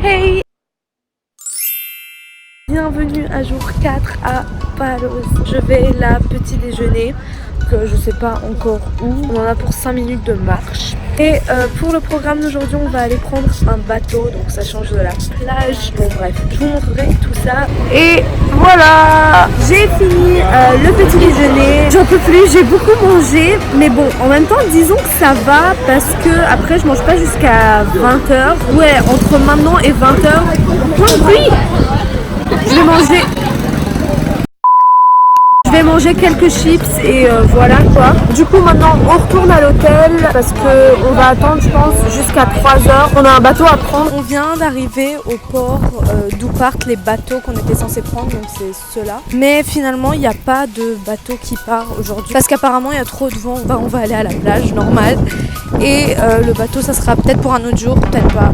Hey! Bienvenue à jour 4 à Palos. Je vais là petit déjeuner, que je sais pas encore où. On en a pour 5 minutes de marche. Et pour le programme d'aujourd'hui, on va aller prendre un bateau, donc ça change de la plage. Bon bref, je vous montrerai tout ça. Et voilà, j'ai fini le petit déjeuner. J'en peux plus, j'ai beaucoup mangé. Mais bon, en même temps, disons que ça va parce que après, je mange pas jusqu'à 20h. Ouais, entre maintenant et 20h. Oui! Je vais manger quelques chips et voilà quoi. Du coup maintenant on retourne à l'hôtel parce que on va attendre je pense jusqu'à 3h. On a un bateau à prendre. On vient d'arriver au port d'où partent les bateaux qu'on était censé prendre, donc c'est ceux-là. Mais finalement il n'y a pas de bateau qui part aujourd'hui parce qu'apparemment il y a trop de vent. On va aller à la plage normale et le bateau ça sera peut-être pour un autre jour, peut-être pas.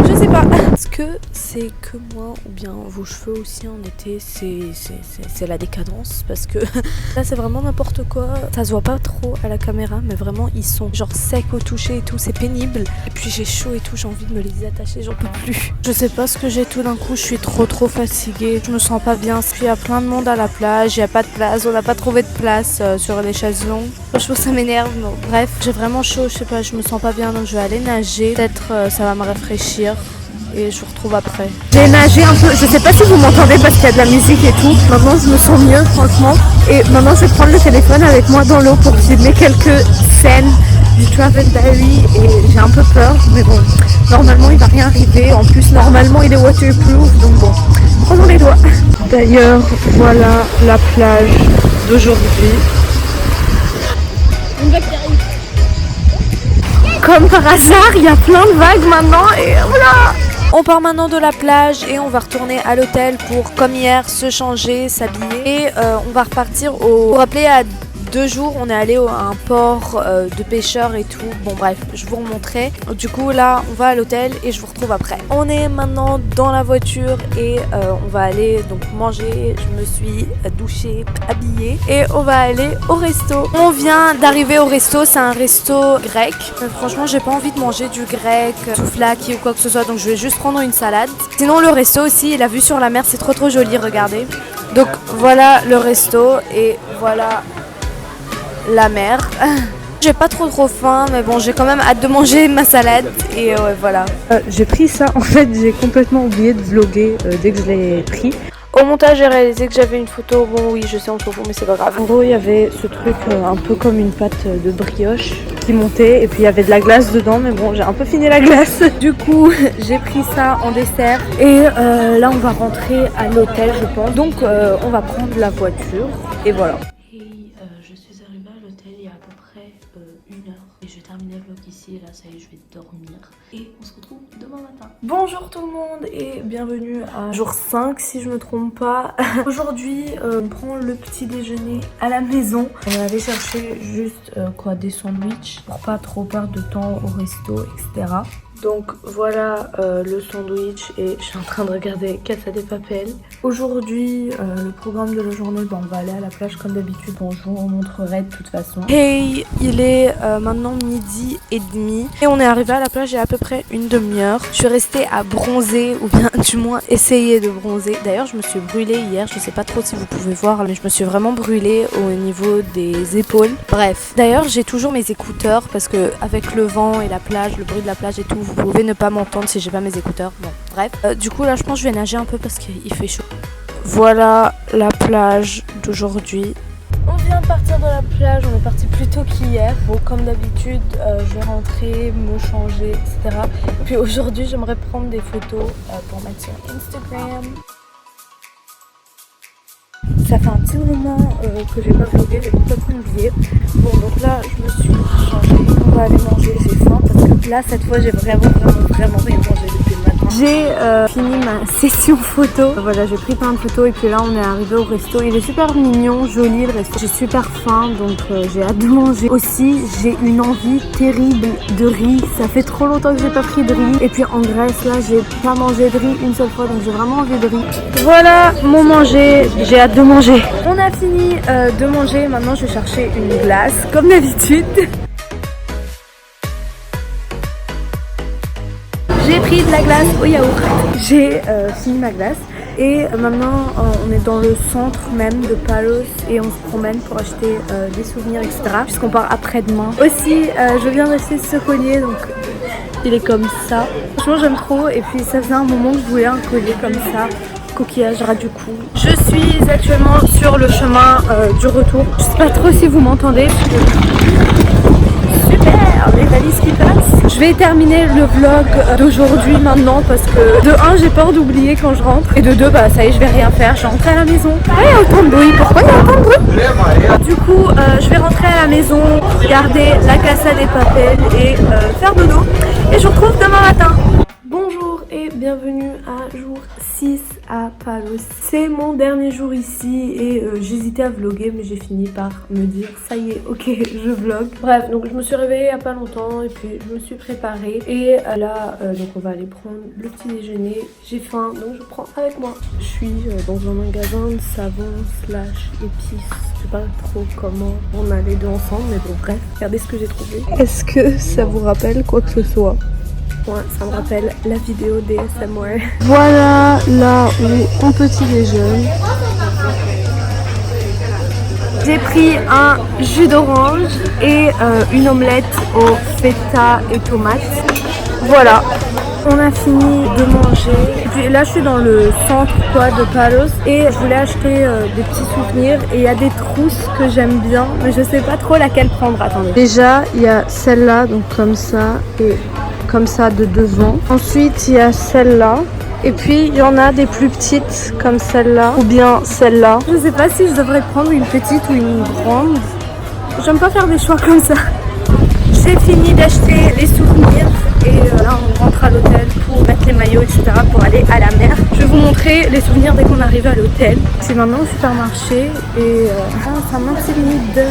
Je sais pas. Est-ce que c'est que moi ou bien vos cheveux aussi en été c'est la décadence parce que là c'est vraiment n'importe quoi. Ça se voit pas trop à la caméra mais vraiment ils sont genre secs au toucher et tout, c'est pénible. Et puis j'ai chaud et tout, j'ai envie de me les attacher, j'en peux plus. Je sais pas ce que j'ai tout d'un coup, je suis trop fatiguée. Je me sens pas bien. Puis il y a plein de monde à la plage, il y a pas de place, on n'a pas trouvé de place sur les chaises longues. Franchement ça m'énerve. Bon, bref, j'ai vraiment chaud, je sais pas, je me sens pas bien donc je vais aller nager. Peut-être ça va me rafraîchir. Et je vous retrouve après. J'ai nagé un peu, je sais pas si vous m'entendez parce qu'il y a de la musique et tout. Maintenant je me sens mieux franchement. Et maintenant je vais prendre le téléphone avec moi dans l'eau pour filmer quelques scènes du Travel Diary. Et j'ai un peu peur, mais bon, normalement il va rien arriver. En plus normalement il est waterproof, donc bon, prenons les doigts. D'ailleurs, voilà la plage d'aujourd'hui. Une vague qui arrive. Comme par hasard, il y a plein de vagues maintenant et voilà. On part maintenant de la plage et on va retourner à l'hôtel pour, comme hier, se changer, s'habiller. Et on va repartir au... Pour rappeler, à 2 jours, on est allé à un port de pêcheurs et tout. Bon bref, je vous remontrerai. Du coup là, on va à l'hôtel et je vous retrouve après. On est maintenant dans la voiture et on va aller donc manger. Je me suis douchée, habillée et on va aller au resto. On vient d'arriver au resto, c'est un resto grec. Franchement, j'ai pas envie de manger du grec, souvlaki ou quoi que ce soit, donc je vais juste prendre une salade. Sinon le resto aussi, la vue sur la mer, c'est trop joli, regardez. Donc voilà le resto et voilà la mer. J'ai pas trop faim mais bon j'ai quand même hâte de manger ma salade et ouais voilà. J'ai pris ça, en fait j'ai complètement oublié de vlogger dès que je l'ai pris. Au montage j'ai réalisé que j'avais une photo, bon oui je sais on s'en fout mais c'est pas grave. En gros il y avait ce truc un peu comme une pâte de brioche qui montait et puis il y avait de la glace dedans mais bon j'ai un peu fini la glace. Du coup j'ai pris ça en dessert et là on va rentrer à l'hôtel je pense. Donc on va prendre la voiture et voilà. Je suis arrivée à l'hôtel il y a à peu près 1 heure et je vais terminer le vlog ici et là ça y est je vais dormir et on se retrouve demain matin. Bonjour tout le monde et bienvenue à jour 5 si je me trompe pas. Aujourd'hui on prend le petit déjeuner à la maison. On va aller chercher juste des sandwichs pour pas trop perdre de temps au resto etc. Donc voilà le sandwich et je suis en train de regarder Casa de Papel. Aujourd'hui le programme de la journée, on va aller à la plage comme d'habitude. Bon je vous montrerai de toute façon. Hey, il est maintenant 12h30 et on est arrivé à la plage il y a à peu près une demi-heure. Je suis restée à bronzer ou bien du moins essayer de bronzer. D'ailleurs je me suis brûlée hier, je sais pas trop si vous pouvez voir mais je me suis vraiment brûlée au niveau des épaules. Bref, d'ailleurs j'ai toujours mes écouteurs parce que avec le vent et la plage, le bruit de la plage et tout, vous pouvez ne pas m'entendre si j'ai pas mes écouteurs. Bon bref, du coup là je pense que je vais nager un peu parce qu'il fait chaud. Voilà la plage d'aujourd'hui. On vient de partir de la plage, on est parti plus tôt qu'hier. Bon comme d'habitude je vais rentrer, me changer etc. Puis aujourd'hui j'aimerais prendre des photos pour mettre sur Instagram. Ça fait un petit moment que j'ai pas vlogué, j'ai complètement oublié. Bon donc là je me suis changée, on va aller manger, j'ai faim parce que là cette fois j'ai vraiment rien mangé depuis le matin. J'ai fini ma session photo, voilà j'ai pris plein de photos et puis là on est arrivé au resto. Il est super mignon, joli le resto, j'ai super faim donc j'ai hâte de manger. Aussi j'ai une envie terrible de riz, ça fait trop longtemps que j'ai pas pris de riz. Et puis en Grèce là j'ai pas mangé de riz une seule fois donc j'ai vraiment envie de riz. Voilà mon manger, j'ai hâte de manger. On a fini de manger, maintenant je vais chercher une glace comme d'habitude. J'ai pris de la glace au yaourt. J'ai fini ma glace. Et maintenant on est dans le centre même de Palos et on se promène pour acheter des souvenirs, etc. Puisqu'on part après-demain. Aussi je viens d'acheter ce collier, donc il est comme ça. Franchement j'aime trop, et puis ça faisait un moment que je voulais un collier comme ça, coquillage ras du cou. Je suis actuellement sur le chemin du retour. Je sais pas trop si vous m'entendez. Super, les valises qui passent. Je vais terminer le vlog d'aujourd'hui maintenant parce que de 1 j'ai peur d'oublier quand je rentre, et de 2 bah ça y est, je vais rien faire, je vais rentrer à la maison. Pourquoi il y a autant de bruit? Pourquoi il y a autant de bruit? Du coup je vais rentrer à la maison, regarder La Casa de Papel et faire dodo, et je vous retrouve demain matin. Bonjour et bienvenue à jour 6 à Palos. C'est mon dernier jour ici et j'hésitais à vlogger, mais j'ai fini par me dire ça y est, ok, je vlog. Bref, donc je me suis réveillée il y a pas longtemps et puis je me suis préparée, et là donc on va aller prendre le petit déjeuner. J'ai faim donc je prends avec moi. Je suis dans un magasin de savon slash épices. Je sais pas trop comment on a les deux ensemble, mais bon bref, regardez ce que j'ai trouvé. Est-ce que ça vous rappelle quoi que ce soit? Ouais, ça me rappelle la vidéo des ASMR. Voilà là où on petit déjeune. J'ai pris un jus d'orange et une omelette au feta et tomates. Voilà, on a fini de manger. Et puis là je suis dans le centre quoi de Palos et je voulais acheter des petits souvenirs, et il y a des trousses que j'aime bien, mais je sais pas trop laquelle prendre. Attendez. Déjà il y a celle-là, donc comme ça, et comme ça de devant. Ensuite il y a celle-là, et puis il y en a des plus petites comme celle-là ou bien celle-là. Je sais pas si je devrais prendre une petite ou une grande. J'aime pas faire des choix comme ça. J'ai fini d'acheter les souvenirs et là on rentre à l'hôtel pour mettre les maillots, etc. pour aller à la mer. Je vais vous montrer les souvenirs dès qu'on arrive à l'hôtel. C'est maintenant au supermarché et ça m'intimide.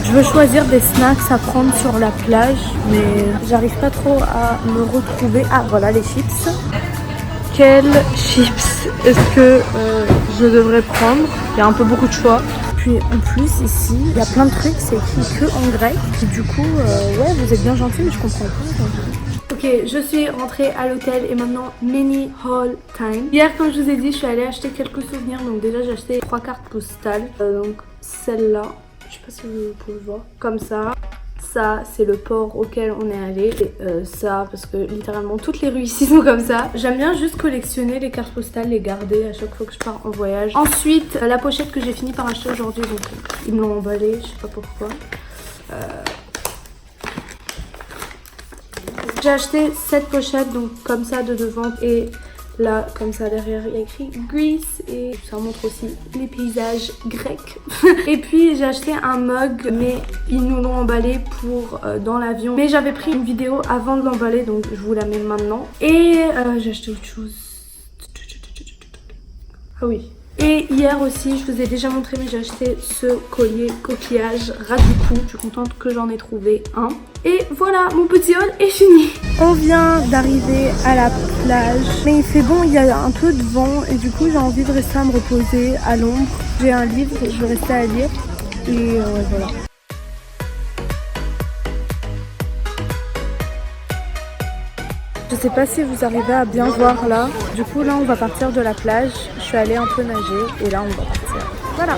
Je veux choisir des snacks à prendre sur la plage, mais j'arrive pas trop à me retrouver. Ah voilà les chips. Quels chips est-ce que je devrais prendre? Il y a un peu beaucoup de choix. Puis en plus ici, il y a plein de trucs, c'est écrit que en grec. Et du coup, ouais, vous êtes bien gentils, mais je comprends pas. Ok, je suis rentrée à l'hôtel et maintenant mini haul time. Hier, comme je vous ai dit, je suis allée acheter quelques souvenirs. Donc déjà, j'ai acheté 3 cartes postales. Donc celle-là, je sais pas si vous pouvez voir, comme ça. Ça, c'est le port auquel on est allé. Et ça, parce que littéralement toutes les rues ici sont comme ça. J'aime bien juste collectionner les cartes postales, les garder à chaque fois que je pars en voyage. Ensuite, la pochette que j'ai fini par acheter aujourd'hui, donc ils me l'ont emballée, je sais pas pourquoi. J'ai acheté cette pochette, donc comme ça de devant, et là comme ça derrière il y a écrit Greece, et ça montre aussi les paysages grecs. Et puis j'ai acheté un mug, mais ils nous l'ont emballé pour dans l'avion, mais j'avais pris une vidéo avant de l'emballer, donc je vous la mets maintenant. Et j'ai acheté autre chose. Ah oui. Et hier aussi, je vous ai déjà montré, mais j'ai acheté ce collier coquillage ras du cou. Je suis contente que j'en ai trouvé un. Et voilà, mon petit haul est fini. On vient d'arriver à la plage, mais il fait bon, il y a un peu de vent, et du coup j'ai envie de rester à me reposer à l'ombre. J'ai un livre, je vais rester à lire, et voilà. Je sais pas si vous arrivez à bien voir là. Du coup là on va partir de la plage. Je suis allée un peu nager et là on va partir. Voilà.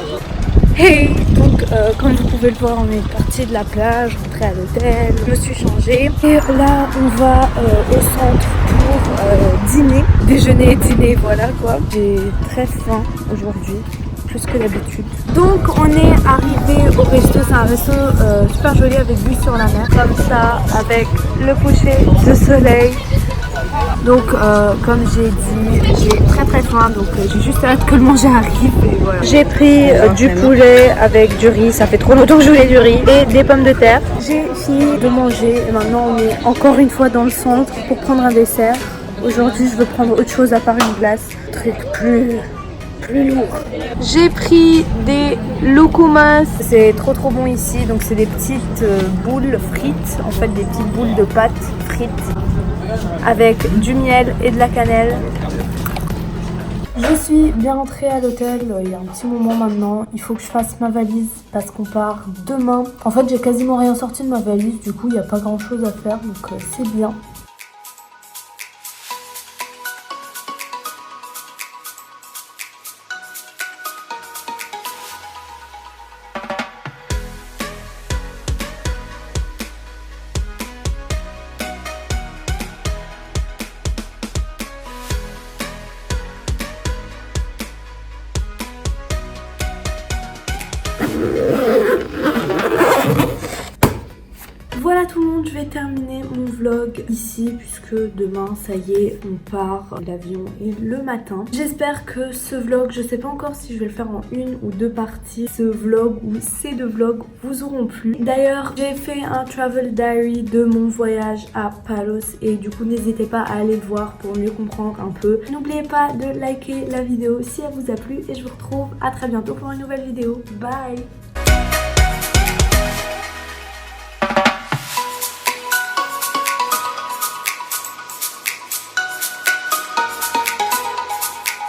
Hey, donc comme vous pouvez le voir, on est parti de la plage, rentré à l'hôtel, je me suis changée. Et là on va au centre pour dîner, déjeuner et dîner, voilà quoi. J'ai très faim aujourd'hui, plus que d'habitude. Donc on est arrivé au resto, c'est un resto super joli avec vue sur la mer, comme ça, avec le coucher de soleil. Donc comme j'ai dit, j'ai très faim, donc j'ai juste hâte que le manger arrive et voilà. J'ai pris du poulet avec du riz, ça fait trop longtemps que je voulais du riz, et des pommes de terre. J'ai fini de manger et maintenant on est encore une fois dans le centre pour prendre un dessert. Aujourd'hui je veux prendre autre chose à part une glace, un truc plus lourd. J'ai pris des loukoumans, c'est trop bon ici, donc c'est des petites boules frites, en fait des petites boules de pâte frites avec du miel et de la cannelle. Je suis bien rentrée à l'hôtel il y a un petit moment maintenant. Il faut que je fasse ma valise parce qu'on part demain. En fait j'ai quasiment rien sorti de ma valise, du coup il n'y a pas grand chose à faire, donc c'est bien. Voilà tout le monde, je vais terminer mon vlog ici puisque demain ça y est on part, l'avion est le matin. J'espère que ce vlog, je sais pas encore si je vais le faire en une ou deux parties, ce vlog ou ces deux vlogs vous auront plu. D'ailleurs j'ai fait un travel diary de mon voyage à Palos et du coup n'hésitez pas à aller le voir pour mieux comprendre un peu. N'oubliez pas de liker la vidéo si elle vous a plu et je vous retrouve à très bientôt pour une nouvelle vidéo. Bye.